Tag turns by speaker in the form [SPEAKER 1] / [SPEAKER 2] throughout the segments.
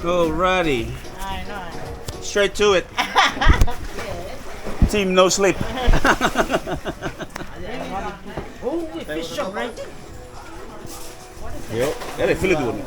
[SPEAKER 1] Alrighty.
[SPEAKER 2] I know.
[SPEAKER 1] Straight to it. Team no sleep.
[SPEAKER 2] Oh, fish shop, right?
[SPEAKER 1] Yep. That is fillet one.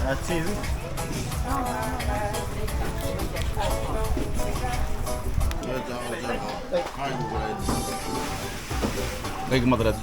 [SPEAKER 1] That's easy. Kijk maar eruit.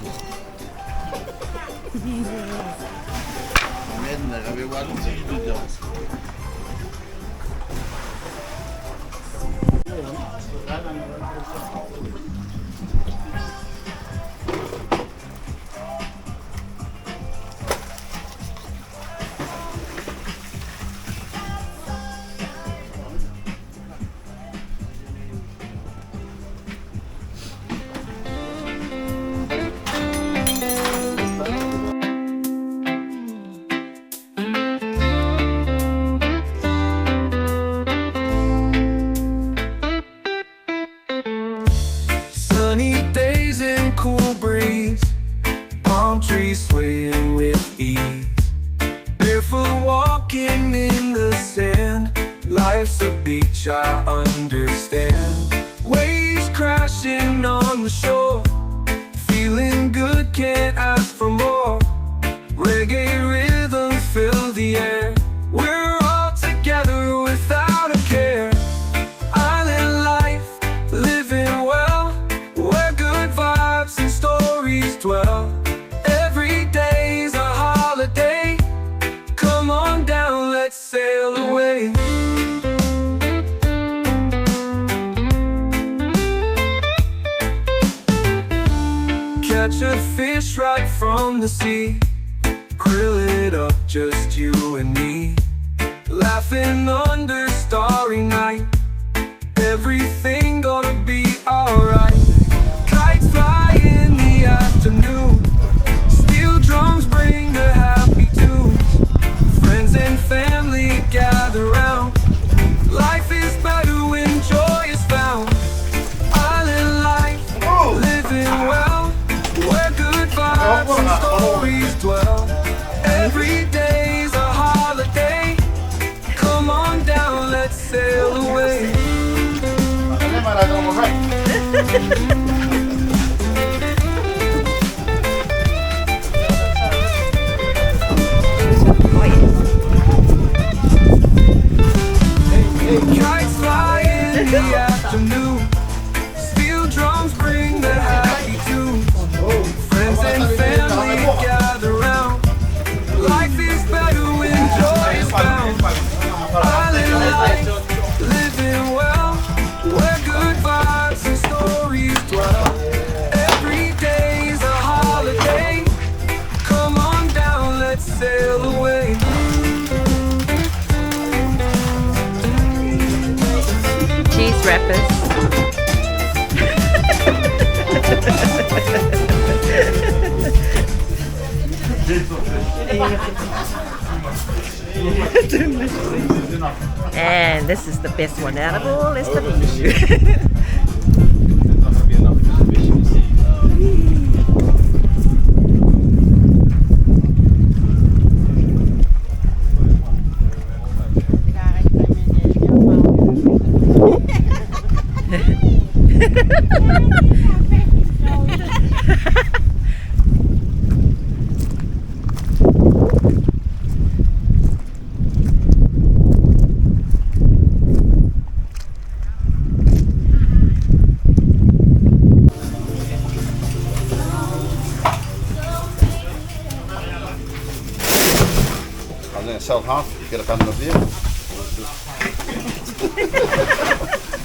[SPEAKER 3] Sunny days and cool breeze, palm trees swaying with ease. Barefoot walking in the sand, life's a beach, I understand. Waves crashing on the shore, feeling good, can't ask for more. Reggae rhythm fill the air, we're all together without a care. Island life, living well, where good vibes and stories dwell. Every day's a holiday, come on down, let's sail away. Catch a fish right from the sea, grill it up, just you and me. Laughing under starry night, everything gonna be alright. Kites fly in the afternoon, steel drums bring the happy tunes. Friends and family gather round, life is better when joy is found. Island life, living well, where good vibes and stories dwell. Every day's a holiday, come on down, let's sail away. Kites fly in the afternoon, steel drums bring the happy tunes. Friends and family gather round, life is better when joy is found. Island life, living well, where good vibes and stories dwell. Every day's a holiday, come on down, let's sail away.
[SPEAKER 4] Cheese wrappers. And this is the best one out of all, it's the view.
[SPEAKER 1] that half, get a pan of beer.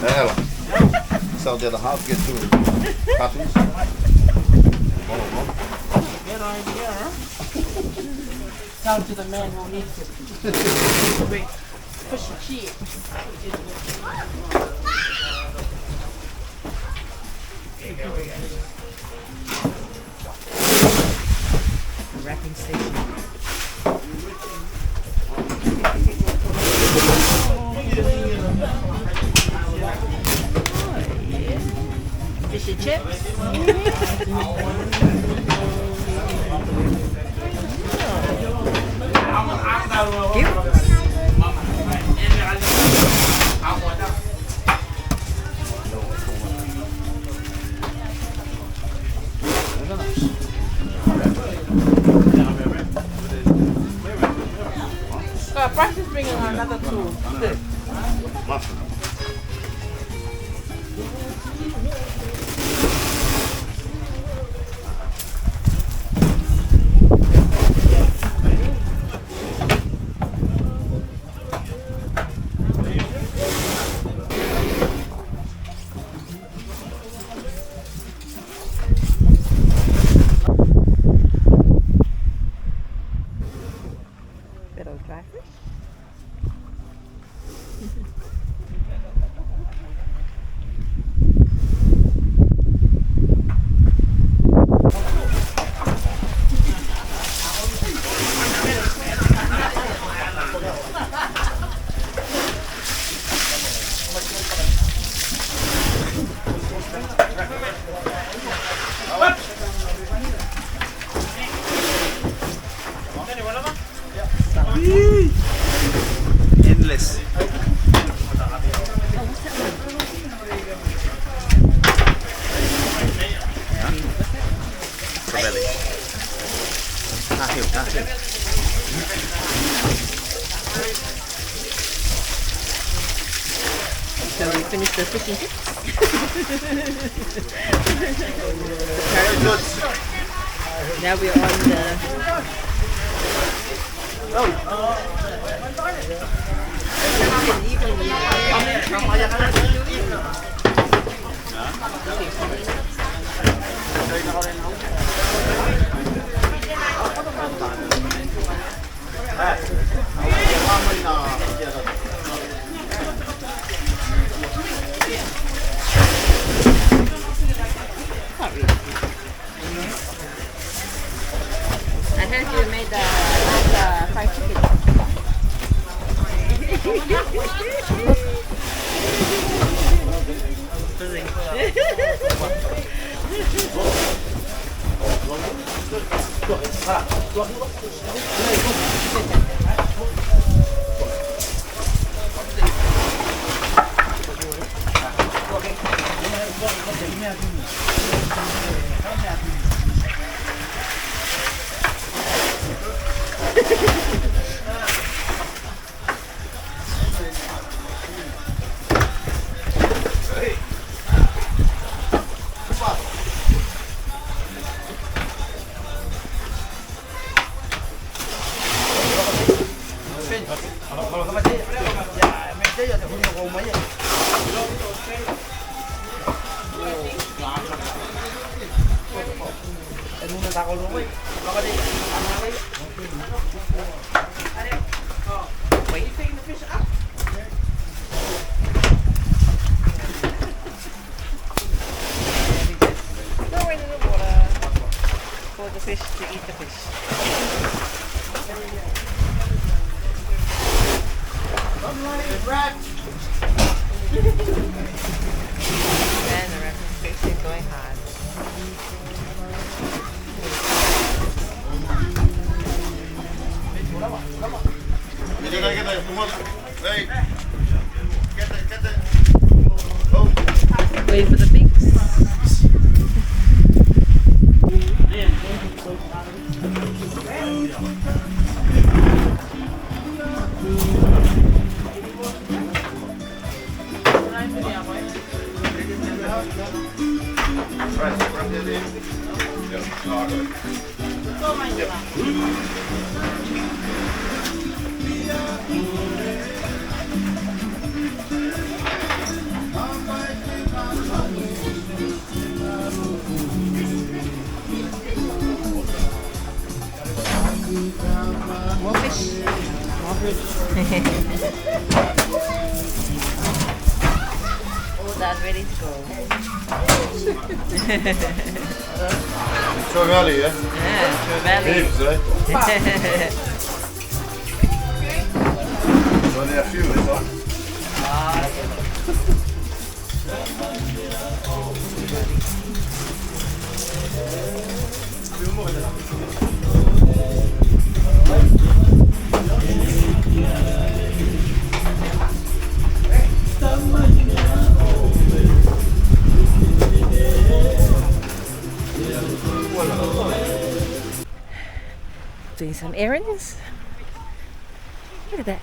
[SPEAKER 1] Hell. Sell the other half, get 2 cartons.
[SPEAKER 2] Get on here, huh? Down to the man who needs it. Wait, push the cheese.
[SPEAKER 4] Wrapping station. Fish and chips.
[SPEAKER 2] Practice bringing another 2.
[SPEAKER 4] Bit of dry fish.
[SPEAKER 1] Endless. Belly.
[SPEAKER 4] So we finished the fish and chips. Now we're on the I heard you made the fried chicken. Throw it in the water for the fish to eat the fish. And the wrapping fish is going hard. Wait for the pigs. More fish. All done, ready to go.
[SPEAKER 1] Trevally, yeah?
[SPEAKER 4] Yeah, trevally.
[SPEAKER 1] Heaps, eh? There's only a few, is all.
[SPEAKER 4] Doing some errands. Look at that.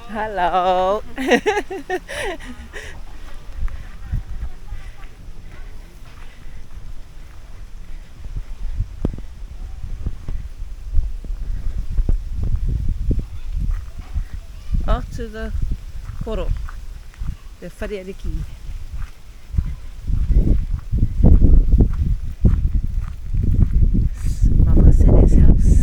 [SPEAKER 4] Hello. Off to the koro, the whareariki. Mama Sene's house.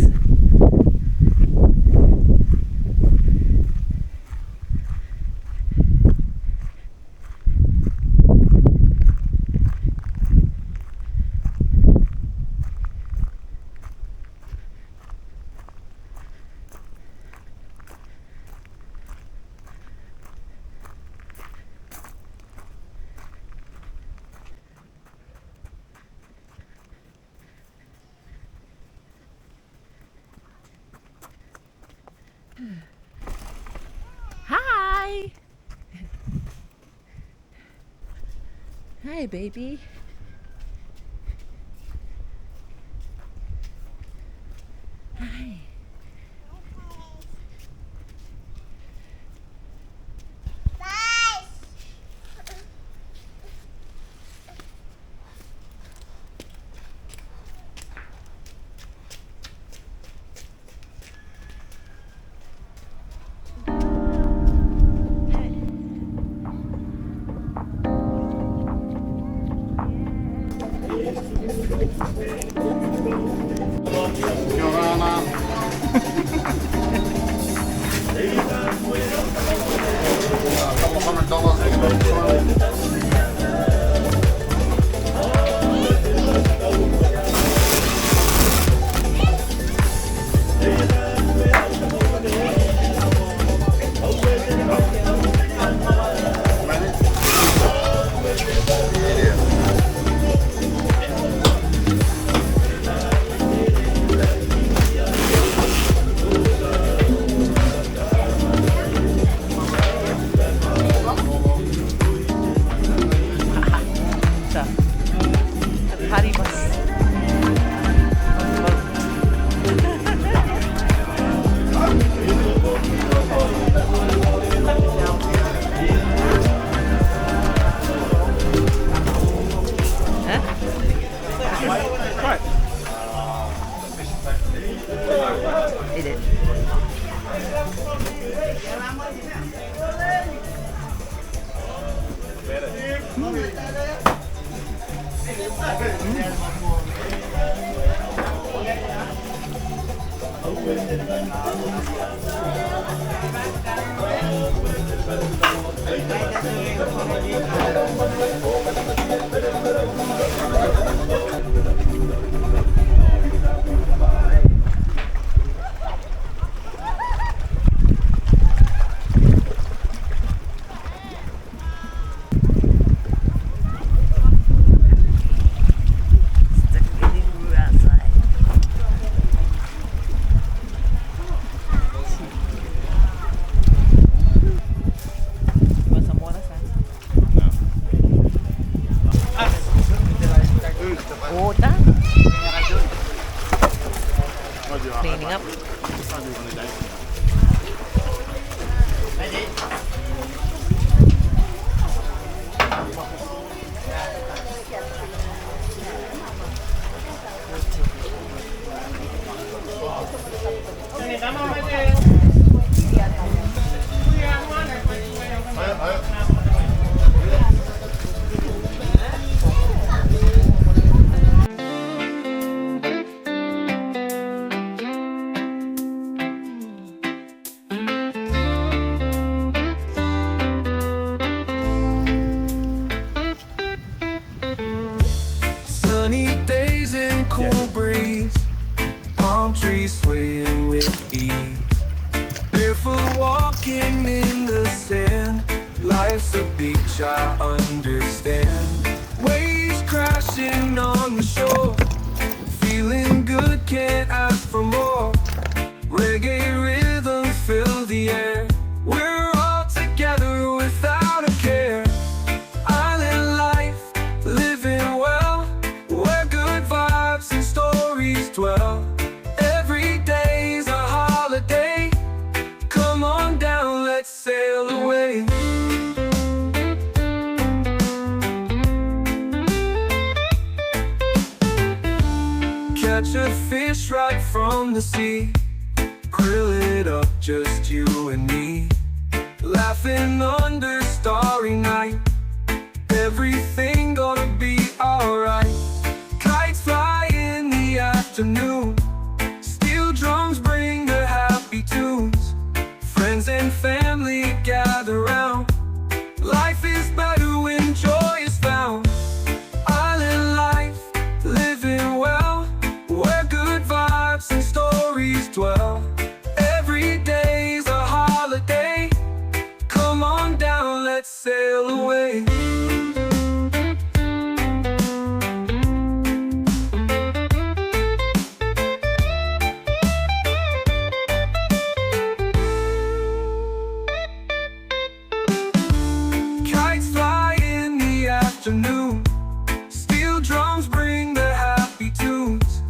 [SPEAKER 4] Hi! Hi, baby. Hi. Eat it. Cleaning up.
[SPEAKER 3] Sunny days and cool breeze, palm trees swaying with ease. Barefoot walking in the sand, life's a beach, I understand. Waves crashing on the shore, feeling good, can't ask for more. Reggae rhythm fill the air, we're all together without a care. Island life, living well, where good vibes and stories dwell. Every day's a holiday, come on down, let's sail away. Catch a fish right from the sea, grill it up, just you and me. Laughing under starry night, everything gonna be alright. Kites fly in the afternoon, steel drums bring the happy tunes. Friends and family gather round, life is better when joy is found. Island life, living well, where good vibes and stories dwell. Every day's a holiday, come on down, let's sail away. Kites fly in the afternoon, steel drums bring the happy tunes.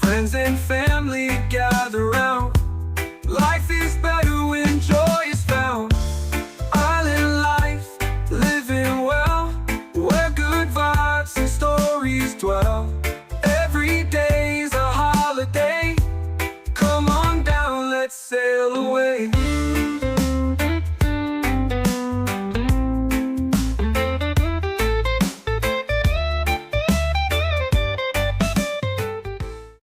[SPEAKER 3] Friends and family gather round, life is better when joy is found. Island life, living well, where good vibes and stories dwell. Every day's a holiday, come on down, let's sail away.